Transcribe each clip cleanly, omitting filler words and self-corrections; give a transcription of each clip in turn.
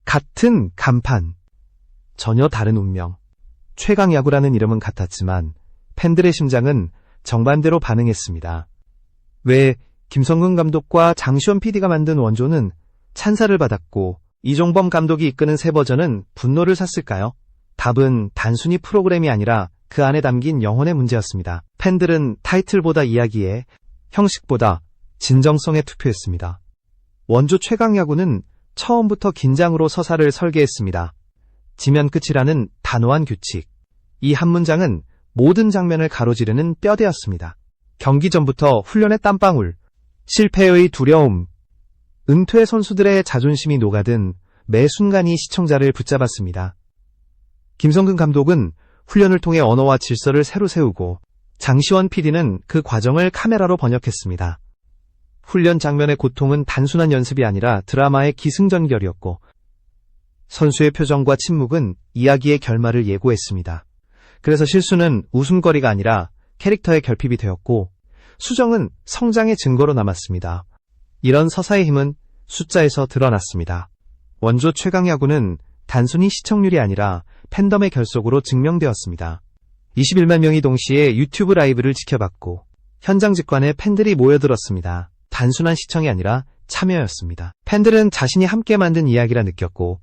같은 간판, 전혀 다른 운명. 최강야구라는 이름은 같았지만 팬들의 심장은 정반대로 반응했습니다. 왜 김성근 감독과 장시원 PD가 만든 원조는 찬사를 받았고 이종범 감독이 이끄는 새 버전은 분노를 샀을까요? 답은 단순히 프로그램이 아니라 그 안에 담긴 영혼의 문제였습니다. 팬들은 타이틀보다 이야기에, 형식보다 진정성에 투표했습니다. 원조 최강야구는 처음부터 긴장으로 서사를 설계했습니다. 지면 끝이라는 단호한 규칙. 이 한 문장은 모든 장면을 가로지르는 뼈대였습니다. 경기 전부터 훈련의 땀방울, 실패의 두려움, 은퇴 선수들의 자존심이 녹아든 매 순간이 시청자를 붙잡았습니다. 김성근 감독은 훈련을 통해 언어와 질서를 새로 세우고 장시원 PD는 그 과정을 카메라로 번역했습니다. 훈련 장면의 고통은 단순한 연습이 아니라 드라마의 기승전결이었고 선수의 표정과 침묵은 이야기의 결말을 예고했습니다. 그래서 실수는 웃음거리가 아니라 캐릭터의 결핍이 되었고 수정은 성장의 증거로 남았습니다. 이런 서사의 힘은 숫자에서 드러났습니다. 원조 최강야구는 단순히 시청률이 아니라 팬덤의 결속으로 증명되었습니다. 21만 명이 동시에 유튜브 라이브를 지켜봤고 현장 직관에 팬들이 모여들었습니다. 단순한 시청이 아니라 참여였습니다. 팬들은 자신이 함께 만든 이야기라 느꼈고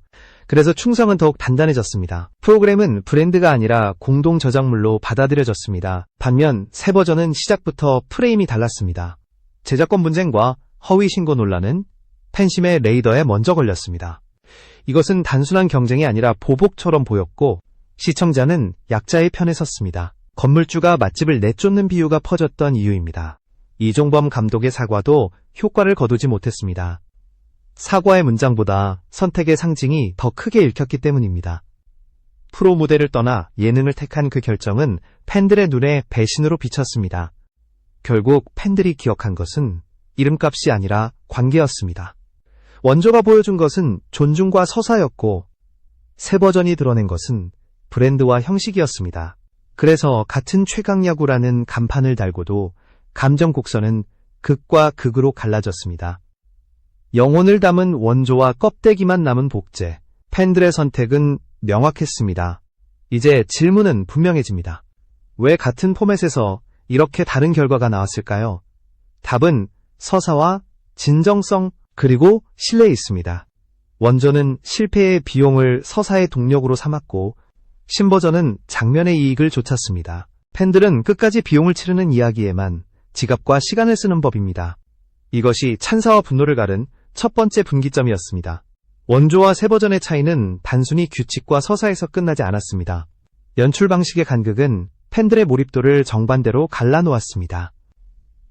그래서 충성은 더욱 단단해졌습니다. 프로그램은 브랜드가 아니라 공동 저작물로 받아들여졌습니다. 반면 새 버전은 시작부터 프레임이 달랐습니다. 제작권 분쟁과 허위 신고 논란은 팬심의 레이더에 먼저 걸렸습니다. 이것은 단순한 경쟁이 아니라 보복처럼 보였고 시청자는 약자의 편에 섰습니다. 건물주가 맛집을 내쫓는 비유가 퍼졌던 이유입니다. 이종범 감독의 사과도 효과를 거두지 못했습니다. 사과의 문장보다 선택의 상징이 더 크게 읽혔기 때문입니다. 프로 무대를 떠나 예능을 택한 그 결정은 팬들의 눈에 배신으로 비쳤습니다. 결국 팬들이 기억한 것은 이름값이 아니라 관계였습니다. 원조가 보여준 것은 존중과 서사였고 새 버전이 드러낸 것은 브랜드와 형식이었습니다. 그래서 같은 최강야구라는 간판을 달고도 감정 곡선은 극과 극으로 갈라졌습니다. 영혼을 담은 원조와 껍데기만 남은 복제. 팬들의 선택은 명확했습니다. 이제 질문은 분명해집니다. 왜 같은 포맷에서 이렇게 다른 결과가 나왔을까요? 답은 서사와 진정성 그리고 신뢰에 있습니다. 원조는 실패의 비용을 서사의 동력으로 삼았고 신버전은 장면의 이익을 좇았습니다. 팬들은 끝까지 비용을 치르는 이야기에만 지갑과 시간을 쓰는 법입니다. 이것이 찬사와 분노를 가른 첫 번째 분기점이었습니다. 원조와 새 버전의 차이는 단순히 규칙과 서사에서 끝나지 않았습니다. 연출 방식의 간극은 팬들의 몰입도를 정반대로 갈라놓았습니다.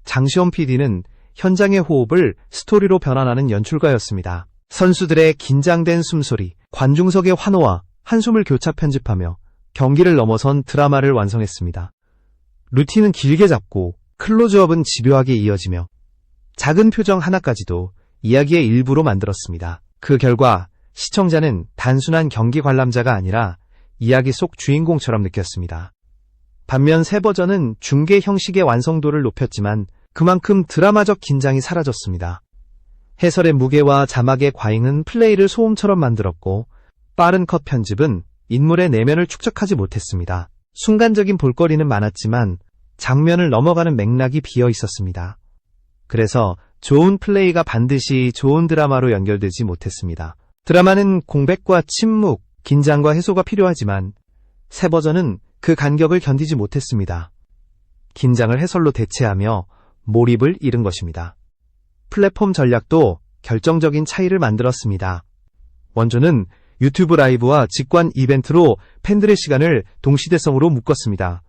장시원 PD는 현장의 호흡을 스토리로 변환하는 연출가였습니다. 선수들의 긴장된 숨소리, 관중석의 환호와 한숨을 교차 편집하며 경기를 넘어선 드라마를 완성했습니다. 루틴은 길게 잡고 클로즈업은 집요하게 이어지며 작은 표정 하나까지도 이야기의 일부로 만들었습니다. 그 결과 시청자는 단순한 경기 관람자가 아니라 이야기 속 주인공처럼 느꼈습니다. 반면 새 버전은 중계 형식의 완성도를 높였지만 그만큼 드라마적 긴장이 사라졌습니다. 해설의 무게와 자막의 과잉은 플레이를 소음처럼 만들었고 빠른 컷 편집은 인물의 내면을 축적하지 못했습니다. 순간적인 볼거리는 많았지만 장면을 넘어가는 맥락이 비어 있었습니다. 그래서 좋은 플레이가 반드시 좋은 드라마로 연결되지 못했습니다. 드라마는 공백과 침묵, 긴장과 해소가 필요하지만 새 버전은 그 간격을 견디지 못했습니다. 긴장을 해설로 대체하며 몰입을 잃은 것입니다. 플랫폼 전략도 결정적인 차이를 만들었습니다. 원조는 유튜브 라이브와 직관 이벤트로 팬들의 시간을 동시대성으로 묶었습니다.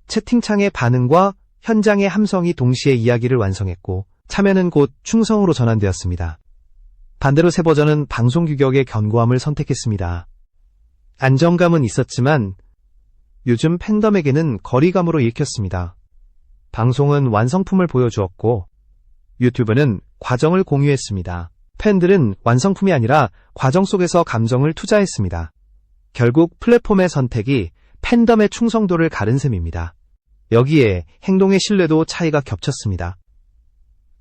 채팅창의 반응과 현장의 함성이 동시에 이야기를 완성했고 참여는 곧 충성으로 전환되었습니다. 반대로 새 버전은 방송 규격의 견고함을 선택했습니다. 안정감은 있었지만 요즘 팬덤에게는 거리감으로 읽혔습니다. 방송은 완성품을 보여주었고 유튜브는 과정을 공유했습니다. 팬들은 완성품이 아니라 과정 속에서 감정을 투자했습니다. 결국 플랫폼의 선택이 팬덤의 충성도를 가른 셈입니다. 여기에 행동의 신뢰도 차이가 겹쳤습니다.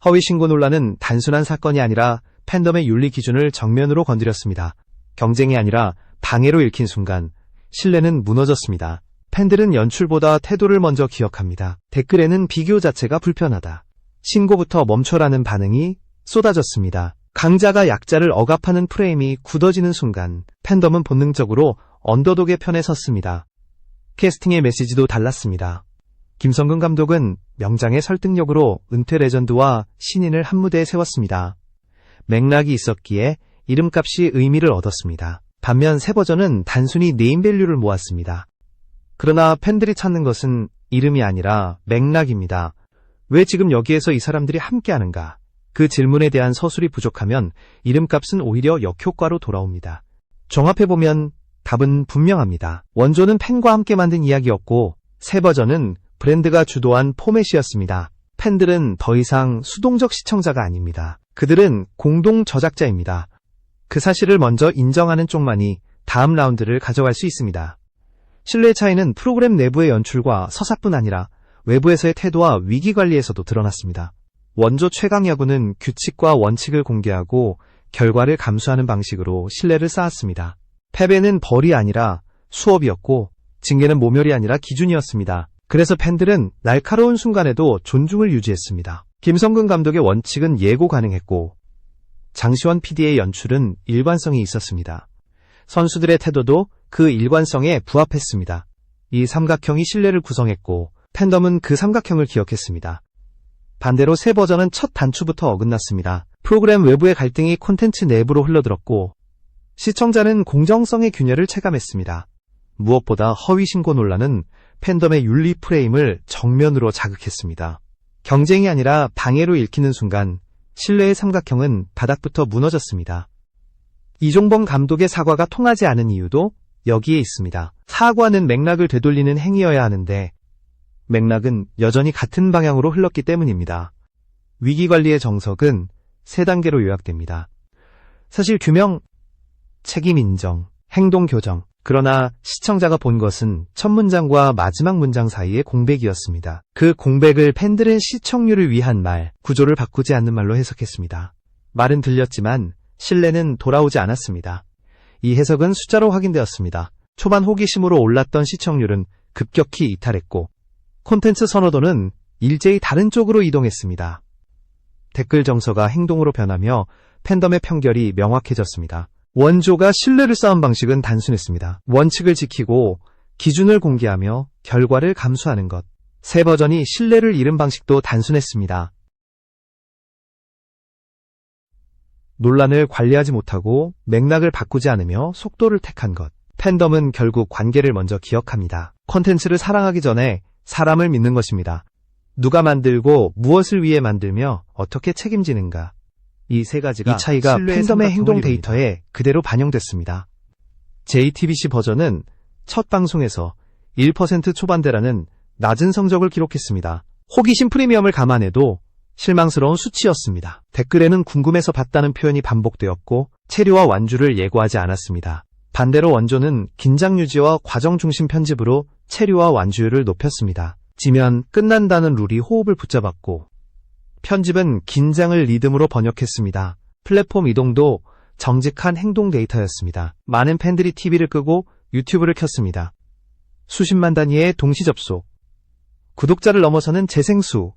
허위 신고 논란은 단순한 사건이 아니라 팬덤의 윤리 기준을 정면으로 건드렸습니다. 경쟁이 아니라 방해로 읽힌 순간 신뢰는 무너졌습니다. 팬들은 연출보다 태도를 먼저 기억합니다. 댓글에는 비교 자체가 불편하다. 신고부터 멈춰라는 반응이 쏟아졌습니다. 강자가 약자를 억압하는 프레임이 굳어지는 순간 팬덤은 본능적으로 언더독의 편에 섰습니다. 캐스팅의 메시지도 달랐습니다. 김성근 감독은 명장의 설득력으로 은퇴 레전드와 신인을 한 무대에 세웠습니다. 맥락이 있었기에 이름값이 의미를 얻었습니다. 반면 새 버전은 단순히 네임밸류를 모았습니다. 그러나 팬들이 찾는 것은 이름이 아니라 맥락입니다. 왜 지금 여기에서 이 사람들이 함께하는가? 그 질문에 대한 서술이 부족하면 이름값은 오히려 역효과로 돌아옵니다. 종합해보면 답은 분명합니다. 원조는 팬과 함께 만든 이야기였고 새 버전은 브랜드가 주도한 포맷이었습니다. 팬들은 더 이상 수동적 시청자가 아닙니다. 그들은 공동 저작자입니다. 그 사실을 먼저 인정하는 쪽만이 다음 라운드를 가져갈 수 있습니다. 신뢰의 차이는 프로그램 내부의 연출과 서사뿐 아니라 외부에서의 태도와 위기관리에서도 드러났습니다. 원조 최강야구는 규칙과 원칙을 공개하고 결과를 감수하는 방식으로 신뢰를 쌓았습니다. 패배는 벌이 아니라 수업이었고 징계는 모멸이 아니라 기준이었습니다. 그래서 팬들은 날카로운 순간에도 존중을 유지했습니다. 김성근 감독의 원칙은 예고 가능했고 장시원 PD의 연출은 일관성이 있었습니다. 선수들의 태도도 그 일관성에 부합했습니다. 이 삼각형이 신뢰를 구성했고 팬덤은 그 삼각형을 기억했습니다. 반대로 새 버전은 첫 단추부터 어긋났습니다. 프로그램 외부의 갈등이 콘텐츠 내부로 흘러들었고 시청자는 공정성의 균열을 체감했습니다. 무엇보다 허위 신고 논란은 팬덤의 윤리 프레임을 정면으로 자극했습니다. 경쟁이 아니라 방해로 읽히는 순간 신뢰의 삼각형은 바닥부터 무너졌습니다. 이종범 감독의 사과가 통하지 않은 이유도 여기에 있습니다. 사과는 맥락을 되돌리는 행위여야 하는데 맥락은 여전히 같은 방향으로 흘렀기 때문입니다. 위기관리의 정석은 세 단계로 요약됩니다. 사실 규명, 책임 인정, 행동 교정. 그러나 시청자가 본 것은 첫 문장과 마지막 문장 사이의 공백이었습니다. 그 공백을 팬들은 시청률을 위한 말, 구조를 바꾸지 않는 말로 해석했습니다. 말은 들렸지만 신뢰는 돌아오지 않았습니다. 이 해석은 숫자로 확인되었습니다. 초반 호기심으로 올랐던 시청률은 급격히 이탈했고 콘텐츠 선호도는 일제히 다른 쪽으로 이동했습니다. 댓글 정서가 행동으로 변하며 팬덤의 편결이 명확해졌습니다. 원조가 신뢰를 쌓은 방식은 단순했습니다. 원칙을 지키고 기준을 공개하며 결과를 감수하는 것. 새 버전이 신뢰를 잃은 방식도 단순했습니다. 논란을 관리하지 못하고 맥락을 바꾸지 않으며 속도를 택한 것. 팬덤은 결국 관계를 먼저 기억합니다. 콘텐츠를 사랑하기 전에 사람을 믿는 것입니다. 누가 만들고 무엇을 위해 만들며 어떻게 책임지는가. 이 세 가지가 이 차이가 팬덤의 행동 데이터에 그대로 반영됐습니다. JTBC 버전은 첫 방송에서 1% 초반대라는 낮은 성적을 기록했습니다. 호기심 프리미엄을 감안해도 실망스러운 수치였습니다. 댓글에는 궁금해서 봤다는 표현이 반복되었고 체류와 완주를 예고하지 않았습니다. 반대로 원조는 긴장 유지와 과정 중심 편집으로 체류와 완주율을 높였습니다. 지면 끝난다는 룰이 호흡을 붙잡았고 편집은 긴장을 리듬으로 번역했습니다. 플랫폼 이동도 정직한 행동 데이터였습니다. 많은 팬들이 TV를 끄고 유튜브를 켰습니다. 수십만 단위의 동시 접속, 구독자를 넘어서는 재생수,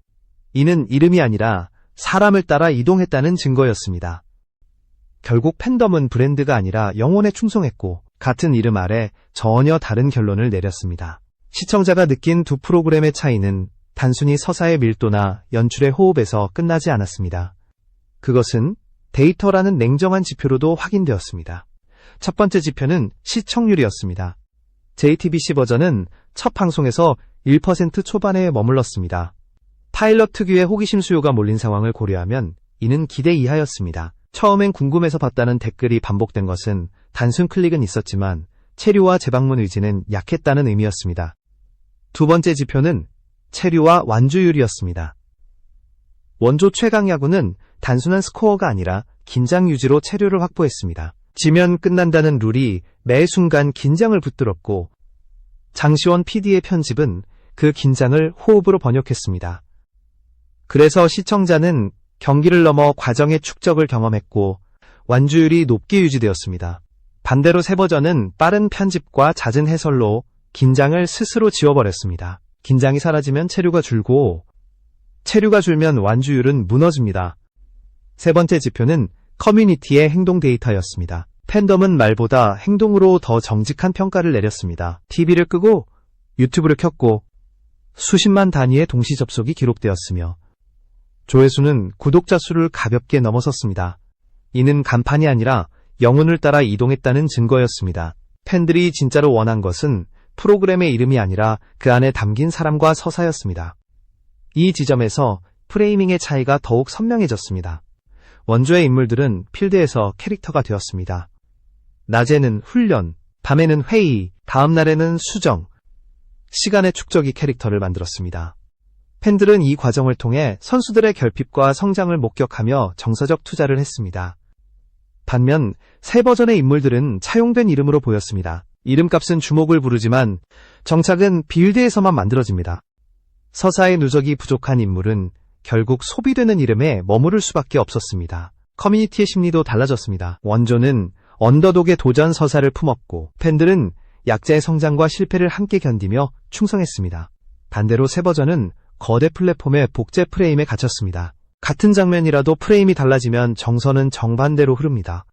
이는 이름이 아니라 사람을 따라 이동했다는 증거였습니다. 결국 팬덤은 브랜드가 아니라 영혼에 충성했고 같은 이름 아래 전혀 다른 결론을 내렸습니다. 시청자가 느낀 두 프로그램의 차이는 단순히 서사의 밀도나 연출의 호흡에서 끝나지 않았습니다. 그것은 데이터라는 냉정한 지표로도 확인되었습니다. 첫 번째 지표는 시청률이었습니다. JTBC 버전은 첫 방송에서 1% 초반에 머물렀습니다. 파일럿 특유의 호기심 수요가 몰린 상황을 고려하면 이는 기대 이하였습니다. 처음엔 궁금해서 봤다는 댓글이 반복된 것은 단순 클릭은 있었지만 체류와 재방문 의지는 약했다는 의미였습니다. 두 번째 지표는 체류와 완주율이었습니다. 원조 최강야구는 단순한 스코어가 아니라 긴장 유지로 체류를 확보했습니다. 지면 끝난다는 룰이 매 순간 긴장을 붙들었고 장시원 PD의 편집은 그 긴장을 호흡으로 번역했습니다. 그래서 시청자는 경기를 넘어 과정의 축적을 경험했고 완주율이 높게 유지되었습니다. 반대로 새 버전은 빠른 편집과 잦은 해설로 긴장을 스스로 지워버렸습니다. 긴장이 사라지면 체류가 줄고 체류가 줄면 완주율은 무너집니다. 세 번째 지표는 커뮤니티의 행동 데이터였습니다. 팬덤은 말보다 행동으로 더 정직한 평가를 내렸습니다. TV를 끄고 유튜브를 켰고 수십만 단위의 동시 접속이 기록되었으며 조회수는 구독자 수를 가볍게 넘어섰습니다. 이는 간판이 아니라 영혼을 따라 이동했다는 증거였습니다. 팬들이 진짜로 원한 것은 프로그램의 이름이 아니라 그 안에 담긴 사람과 서사였습니다. 이 지점에서 프레이밍의 차이가 더욱 선명해졌습니다. 원조의 인물들은 필드에서 캐릭터가 되었습니다. 낮에는 훈련, 밤에는 회의, 다음 날에는 수정, 시간의 축적이 캐릭터를 만들었습니다. 팬들은 이 과정을 통해 선수들의 결핍과 성장을 목격하며 정서적 투자를 했습니다. 반면 새 버전의 인물들은 차용된 이름으로 보였습니다. 이름값은 주목을 부르지만 정착은 빌드에서만 만들어집니다. 서사의 누적이 부족한 인물은 결국 소비되는 이름에 머무를 수밖에 없었습니다. 커뮤니티의 심리도 달라졌습니다. 원조는 언더독의 도전 서사를 품었고 팬들은 약자의 성장과 실패를 함께 견디며 충성했습니다. 반대로 새 버전은 거대 플랫폼의 복제 프레임에 갇혔습니다. 같은 장면이라도 프레임이 달라지면 정서는 정반대로 흐릅니다.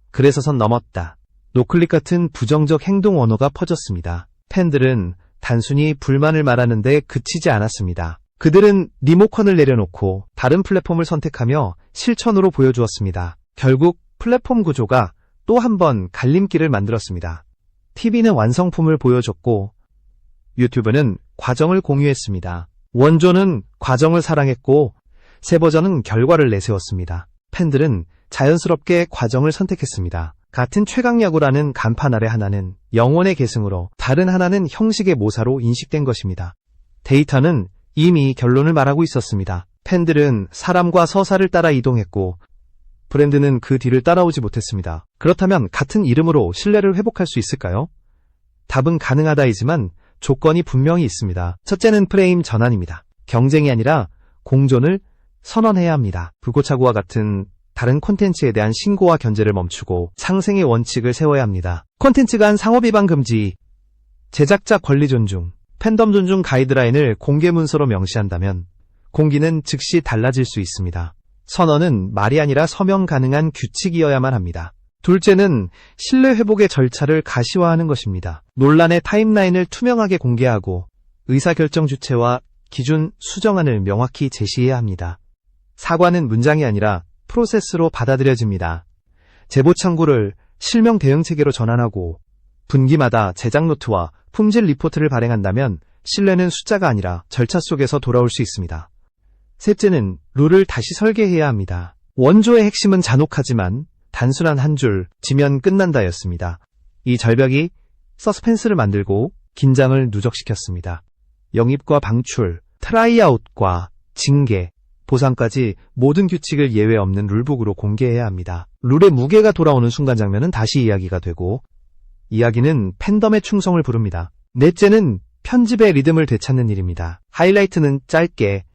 그래서 선 넘었다. 노클릭 같은 부정적 행동 언어가 퍼졌습니다. 팬들은 단순히 불만을 말하는데 그치지 않았습니다. 그들은 리모컨을 내려놓고 다른 플랫폼을 선택하며 실천으로 보여주었습니다. 결국 플랫폼 구조가 또 한 번 갈림길을 만들었습니다. TV는 완성품을 보여줬고 유튜브는 과정을 공유했습니다. 원조는 과정을 사랑했고 새 버전은 결과를 내세웠습니다. 팬들은 자연스럽게 과정을 선택했습니다. 같은 최강야구라는 간판 아래 하나는 영혼의 계승으로 다른 하나는 형식의 모사로 인식된 것입니다. 데이터는 이미 결론을 말하고 있었습니다. 팬들은 사람과 서사를 따라 이동했고 브랜드는 그 뒤를 따라오지 못했습니다. 그렇다면 같은 이름으로 신뢰를 회복할 수 있을까요? 답은 가능하다이지만 조건이 분명히 있습니다. 첫째는 프레임 전환입니다. 경쟁이 아니라 공존을 선언해야 합니다. 불꽃차구와 같은 다른 콘텐츠에 대한 신고와 견제를 멈추고 상생의 원칙을 세워야 합니다. 콘텐츠 간 상호 비방 금지, 제작자 권리 존중, 팬덤 존중 가이드라인을 공개 문서로 명시한다면 공기는 즉시 달라질 수 있습니다. 선언은 말이 아니라 서명 가능한 규칙이어야만 합니다. 둘째는 신뢰 회복의 절차를 가시화하는 것입니다. 논란의 타임라인을 투명하게 공개하고 의사결정 주체와 기준 수정안을 명확히 제시해야 합니다. 사과는 문장이 아니라 프로세스로 받아들여집니다. 제보 창구를 실명 대응 체계로 전환하고 분기마다 제작 노트와 품질 리포트를 발행한다면 신뢰는 숫자가 아니라 절차 속에서 돌아올 수 있습니다. 셋째는 룰을 다시 설계해야 합니다. 원조의 핵심은 잔혹하지만 단순한 한 줄, 지면 끝난다였습니다. 이 절벽이 서스펜스를 만들고 긴장을 누적시켰습니다. 영입과 방출, 트라이아웃과 징계, 보상까지 모든 규칙을 예외 없는 룰북으로 공개해야 합니다. 룰의 무게가 돌아오는 순간 장면은 다시 이야기가 되고 이야기는 팬덤의 충성을 부릅니다. 넷째는 편집의 리듬을 되찾는 일입니다. 하이라이트는 짧게,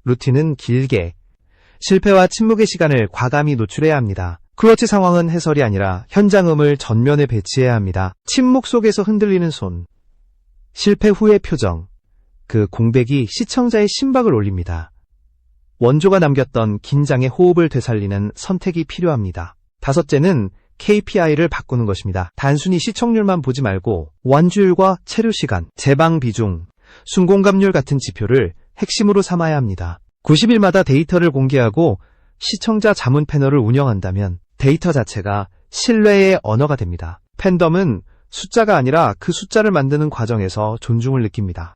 루틴은 길게, 실패와 침묵의 시간을 과감히 노출해야 합니다. 클러치 상황은 해설이 아니라 현장음을 전면에 배치해야 합니다. 침묵 속에서 흔들리는 손, 실패 후의 표정, 그 공백이 시청자의 심박을 올립니다. 원조가 남겼던 긴장의 호흡을 되살리는 선택이 필요합니다. 다섯째는 KPI를 바꾸는 것입니다. 단순히 시청률만 보지 말고 완주율과 체류 시간, 재방 비중, 순공감률 같은 지표를 핵심으로 삼아야 합니다. 90일마다 데이터를 공개하고 시청자 자문 패널을 운영한다면 데이터 자체가 신뢰의 언어가 됩니다. 팬덤은 숫자가 아니라 그 숫자를 만드는 과정에서 존중을 느낍니다.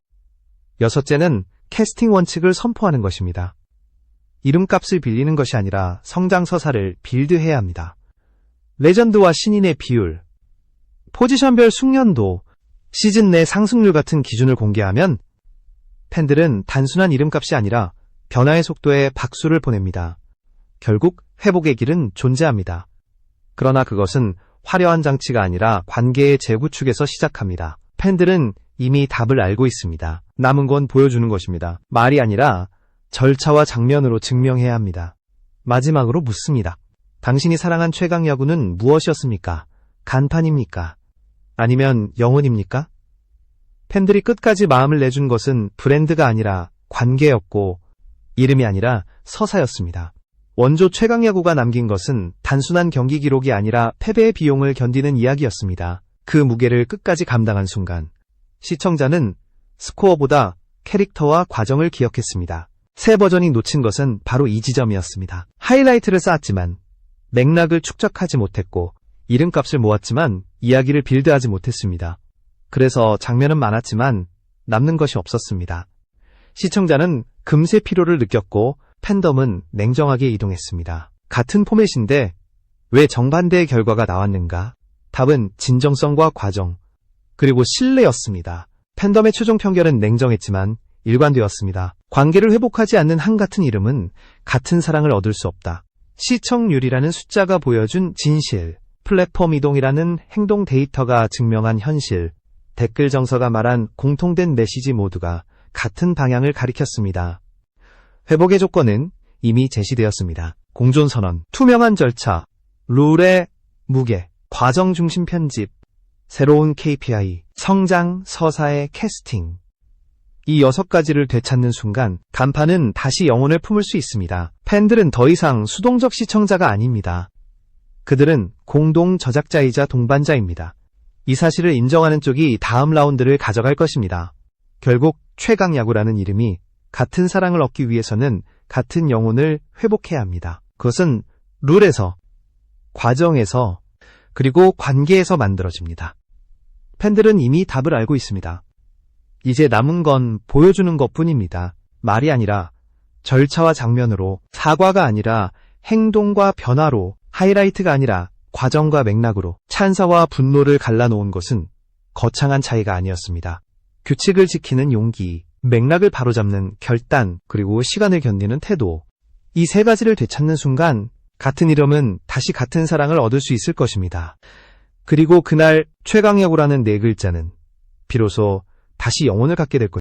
여섯째는 캐스팅 원칙을 선포하는 것입니다. 이름값을 빌리는 것이 아니라 성장 서사를 빌드해야 합니다. 레전드와 신인의 비율, 포지션별 숙련도, 시즌 내 상승률 같은 기준을 공개하면 팬들은 단순한 이름값이 아니라 변화의 속도에 박수를 보냅니다. 결국 회복의 길은 존재합니다. 그러나 그것은 화려한 장치가 아니라 관계의 재구축에서 시작합니다. 팬들은 이미 답을 알고 있습니다. 남은 건 보여주는 것입니다. 말이 아니라 절차와 장면으로 증명해야 합니다. 마지막으로 묻습니다. 당신이 사랑한 최강야구는 무엇이었습니까? 간판입니까? 아니면 영혼입니까? 팬들이 끝까지 마음을 내준 것은 브랜드가 아니라 관계였고 이름이 아니라 서사였습니다. 원조 최강야구가 남긴 것은 단순한 경기 기록이 아니라 패배의 비용을 견디는 이야기였습니다. 그 무게를 끝까지 감당한 순간 시청자는 스코어보다 캐릭터와 과정을 기억했습니다. 새 버전이 놓친 것은 바로 이 지점이었습니다. 하이라이트를 쌓았지만 맥락을 축적하지 못했고 이름값을 모았지만 이야기를 빌드하지 못했습니다. 그래서 장면은 많았지만 남는 것이 없었습니다. 시청자는 금세 피로를 느꼈고 팬덤은 냉정하게 이동했습니다. 같은 포맷인데 왜 정반대의 결과가 나왔는가? 답은 진정성과 과정, 그리고 신뢰였습니다. 팬덤의 최종 편결은 냉정했지만 일관되었습니다. 관계를 회복하지 않는 한같은 이름은 같은 사랑을 얻을 수 없다. 시청률이라는 숫자가 보여준 진실, 플랫폼 이동이라는 행동 데이터가 증명한 현실, 댓글 정서가 말한 공통된 메시지 모두가 같은 방향을 가리켰습니다. 회복의 조건은 이미 제시되었습니다. 공존선언, 투명한 절차, 룰의 무게, 과정 중심 편집, 새로운 KPI, 성장, 서사의 캐스팅. 이 6가지를 되찾는 순간 간판은 다시 영혼을 품을 수 있습니다. 팬들은 더 이상 수동적 시청자가 아닙니다. 그들은 공동 저작자이자 동반자입니다. 이 사실을 인정하는 쪽이 다음 라운드를 가져갈 것입니다. 결국 최강야구라는 이름이 같은 사랑을 얻기 위해서는 같은 영혼을 회복해야 합니다. 그것은 룰에서, 과정에서, 그리고 관계에서 만들어집니다. 팬들은 이미 답을 알고 있습니다. 이제 남은 건 보여주는 것뿐입니다. 말이 아니라 절차와 장면으로, 사과가 아니라 행동과 변화로, 하이라이트가 아니라 과정과 맥락으로 찬사와 분노를 갈라놓은 것은 거창한 차이가 아니었습니다. 규칙을 지키는 용기, 맥락을 바로잡는 결단, 그리고 시간을 견디는 태도. 이 3가지를 되찾는 순간 같은 이름은 다시 같은 사랑을 얻을 수 있을 것입니다. 그리고 그날 최강야구라는 4글자는 비로소 다시 영혼을 갖게 될 것입니다.